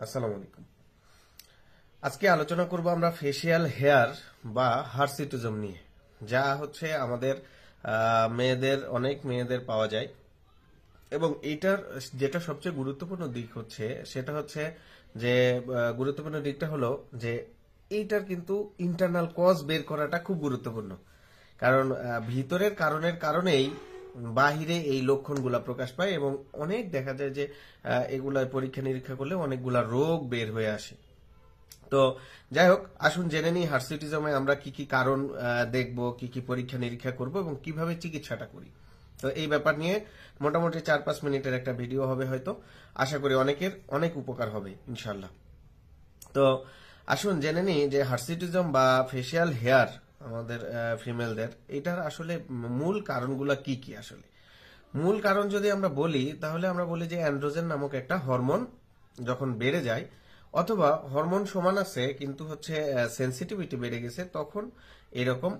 আসসালামু আলাইকুম। আজকে আলোচনা করব আমরা ফেসিয়াল হেয়ার বা হার্সিটিজম নিয়ে, যা হচ্ছে আমাদের অনেক মেয়েদের পাওয়া যায়। এবং এটার যেটা সবচেয়ে গুরুত্বপূর্ণ দিক হচ্ছে সেটা হচ্ছে যে গুরুত্বপূর্ণ দিকটা হলো যে এইটার কিন্তু ইন্টারনাল কজ বের করাটা খুব গুরুত্বপূর্ণ। কারণ ভিতরের কারণের কারণেই বাহিরে এই লক্ষণগুলা প্রকাশ পায় এবং অনেক দেখা যায় যে এগুলা পরীক্ষা নিরীক্ষা করলে অনেকগুলা রোগ বের হয়ে আসে। তো যাই হোক, আসুন জেনে নিই হার্সিটিজমে আমরা কি কি কারণ দেখব, কি কি পরীক্ষা নিরীক্ষা করব এবং কিভাবে চিকিৎসাটা করি। তো এই ব্যাপার নিয়ে মোটামুটি 4-5 মিনিটের একটা ভিডিও হবে, হয়তো আশা করি অনেকের অনেক উপকার হবে ইনশাল্লাহ। তো আসুন জেনে নিই যে হার্সিটিজম বা ফেসিয়াল হেয়ার আমাদের ফিমেলদের, এটার আসলে মূল কারণগুলো কি কি। আসলে মূল কারণ যদি আমরা বলি তাহলে আমরা বলি যে অ্যান্ড্রোজেন নামক একটা হরমোন যখন বেড়ে যায়, অথবা হরমোন সমান আছে কিন্তু হচ্ছে সেন্সিটিভিটি বেড়ে গেছে, তখন এরকম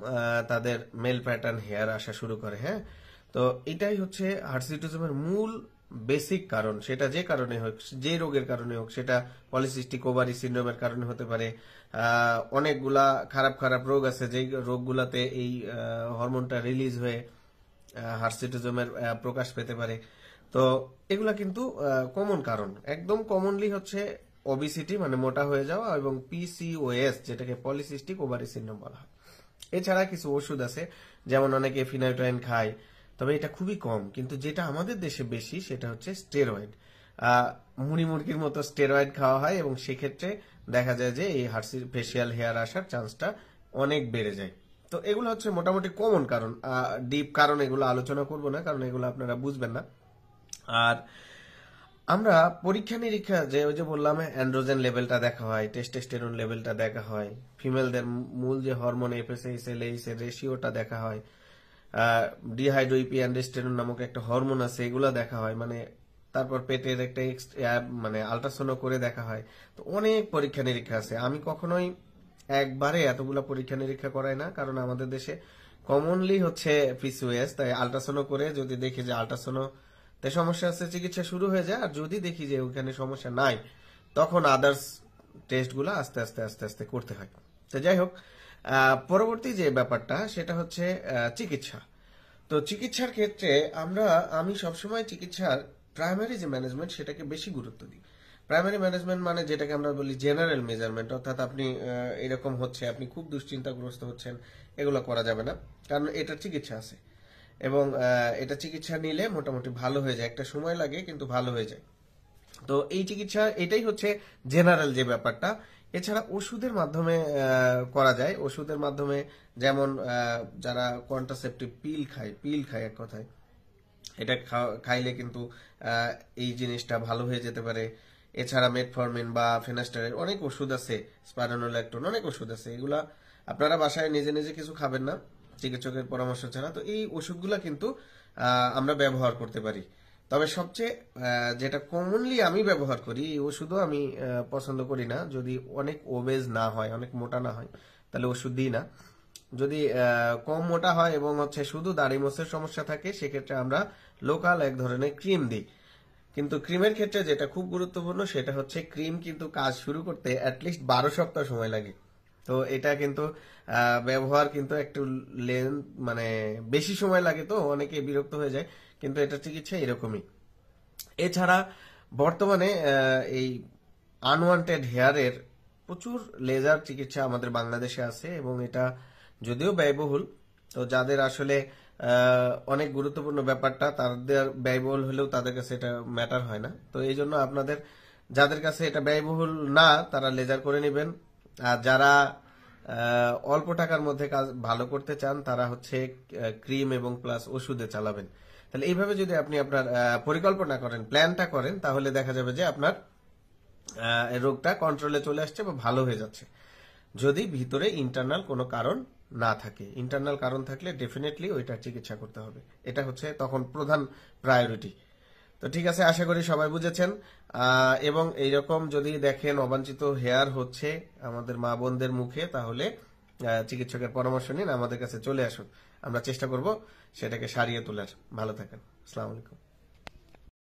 তাদের মেল প্যাটার্ন হেয়ার আসা শুরু করে। হ্যাঁ, তো এটাই হচ্ছে হার্সিটিজমের মূল বেসিক কারণ। সেটা যে কারণে হোক, যে রোগের কারণে হোক, সেটা পলিসিস্টিক ওভারি সিনড্রোমের কারণে হতে পারে। অনেকগুলা খারাপ খারাপ রোগ আছে যেই রোগগুলাতে এই হরমোনটা রিলিজ হয়ে হার্সিটিজমের প্রকাশ পেতে পারে। তো এগুলা কিন্তু কমন কারণ। একদম কমনলি হচ্ছে ওবিসিটি মানে মোটা হয়ে যাওয়া, এবং পিসিওএস যেটাকে পলিসিস্টিক ওভারি সিনড্রোম বলা হয়। এছাড়া কিছু ওষুধ আছে, যেমন অনেকে ফিনাইটোয়াইন খায়, তবে এটা খুবই কম। কিন্তু যেটা আমাদের দেশে বেশি সেটা হচ্ছে স্টেরয়েড। মুড়ি মুরগির মতো স্টেরয়েড খাওয়া হয় এবং সেক্ষেত্রে দেখা যায় যে এই ফেসিয়াল হেয়ার আসার চান্সটা অনেক বেড়ে যায়। তো এগুলো হচ্ছে মোটামুটি কমন কারণ। ডিপ কারণ এগুলো আলোচনা করব না, কারণ এগুলো আপনারা বুঝবেন না। আর আমরা পরীক্ষা নিরীক্ষা যে ওই যে বললাম অ্যান্ড্রোজেন লেভেলটা দেখা হয়, টেস্টোস্টেরন লেভেলটা দেখা হয়, ফিমেলদের মূল যে হরমোন এফএসএইচ এলএইচ এর রেশিওটা দেখা হয়, ডিহাইড্রোইপিঅ্যান্ডোস্টেরন নামক একটা হরমোন আছে, এগুলো দেখা হয়। মানে তারপর পেটের একটা মানে আল্ট্রাসাউন্ড করে দেখা হয়। তো অনেক পরীক্ষা নিরীক্ষা আছে। আমি কখনোই একবারে এতগুলা পরীক্ষা নিরীক্ষা করাই না, কারণ আমাদের দেশে কমনলি হচ্ছে পিসিওএস। তাই আল্ট্রাসাউন্ড করে যদি দেখি যে আল্ট্রাসাউন্ড সমস্যা আছে, চিকিৎসা শুরু হয়ে যায়। আর যদি দেখি যে ওখানে সমস্যা নাই, তখন আদার্স টেস্টগুলো আস্তে আস্তে আস্তে আস্তে করতে হয়। তো যাই হোক, পরবর্তী যে ব্যাপারটা সেটা হচ্ছে চিকিৎসা। তো চিকিৎসার ক্ষেত্রে আমি সবসময় চিকিৎসার প্রাইমারি যে ম্যানেজমেন্ট সেটাকে বেশি গুরুত্ব দিই। প্রাইমারি ম্যানেজমেন্ট মানে যেটাকে আমরা বলি জেনারেল মেজারমেন্ট, অর্থাৎ আপনি এরকম হচ্ছে, আপনি খুব দুশ্চিন্তাগ্রস্ত হচ্ছেন, এগুলো করা যাবে না, কারণ এটার চিকিৎসা আছে। এবং এটা চিকিৎসা নিলে মোটামুটি ভালো হয়ে যায়, একটা সময় লাগে কিন্তু ভালো হয়ে যায়। তো এই চিকিৎসা এটাই হচ্ছে জেনারেল যে ব্যাপারটা। এছাড়া ওষুধের মাধ্যমে করা যায়। ওষুধের মাধ্যমে যেমন যারা কন্ট্রাসেপটিভ পিল খায় এক কথায়, এটা খাইলে কিন্তু এই জিনিসটা ভালো হয়ে যেতে পারে। এছাড়া মেটফরমিন বা ফেনাস্টারের অনেক ওষুধ আছে, স্পাইরোনোল্যাকটোন, অনেক ওষুধ আছে। এগুলা আপনারা বাসায় নিজে নিজে কিছু খাবেন না চিকিৎসকের পরামর্শ ছাড়া। তো এই ওষুধগুলা কিন্তু আমরা ব্যবহার করতে পারি। তবে সবচেয়ে যেটা কমনলি আমি ব্যবহার করি, এই ওষুধও আমি পছন্দ করি না যদি অনেক ওবেজ না হয়, অনেক মোটা না হয়, তাহলে ওষুধ দিই না। যদি কম মোটা হয় এবং হচ্ছে শুধু দাড়ি মোছের সমস্যা থাকে, সেক্ষেত্রে আমরা লোকাল এক ধরনের ক্রিম দিই। কিন্তু ক্রিমের ক্ষেত্রে যেটা খুব গুরুত্বপূর্ণ সেটা হচ্ছে ক্রিম কিন্তু কাজ শুরু করতে অ্যাটলিস্ট 12 সপ্তাহ সময় লাগে। তো এটা কিন্তু ব্যবহার কিন্তু একটু মানে বেশি সময় লাগে, তো অনেকে বিরক্ত হয়ে যায়, কিন্তু এটা চিকিৎসা এরকমই। এছাড়া বর্তমানে এই আনওয়ান্টেড হেয়ারের প্রচুর লেজার চিকিৎসা আমাদের বাংলাদেশে আছে, এবং এটা যদিও ব্যয়বহুল। তো যাদের আসলে অনেক গুরুত্বপূর্ণ ব্যাপারটা, তাদের ব্যয়বহুল হলেও তাদের কাছে এটা ম্যাটার হয় না। তো এই জন্য আপনাদের যাদের কাছে এটা ব্যয়বহুল না, তারা লেজার করে নেবেন। আর যারা অল্প টাকার মধ্যে কাজ ভালো করতে চান, তারা হচ্ছে ক্রিম এবং প্লাস ওষুধে চালাবেন। তাহলে এইভাবে যদি আপনি আপনার পরিকল্পনা করেন, প্ল্যানটা করেন, তাহলে দেখা যাবে যে আপনার রোগটা কন্ট্রোলে চলে আসছে বা ভালো হয়ে যাচ্ছে। যদি ভিতরে ইন্টারনাল কোনো কারণ না থাকে, ইন্টারনাল কারণ থাকলে ডেফিনেটলি ওইটার চিকিৎসা করতে হবে। এটা হচ্ছে তখন প্রধান প্রায়োরিটি। তো ঠিক আছে, আশা করি সবাই বুঝেছেন। এবং এইরকম যদি দেখেন অবাঞ্ছিত হেয়ার হচ্ছে আমাদের মা বোনদের মুখে, তাহলে চিকিৎসকের পরামর্শ নিন, আমাদের কাছে চলে আসুন। আমরা চেষ্টা করব সেটাকে সারিয়ে তোলার। ভালো থাকেন। আসসালামু আলাইকুম।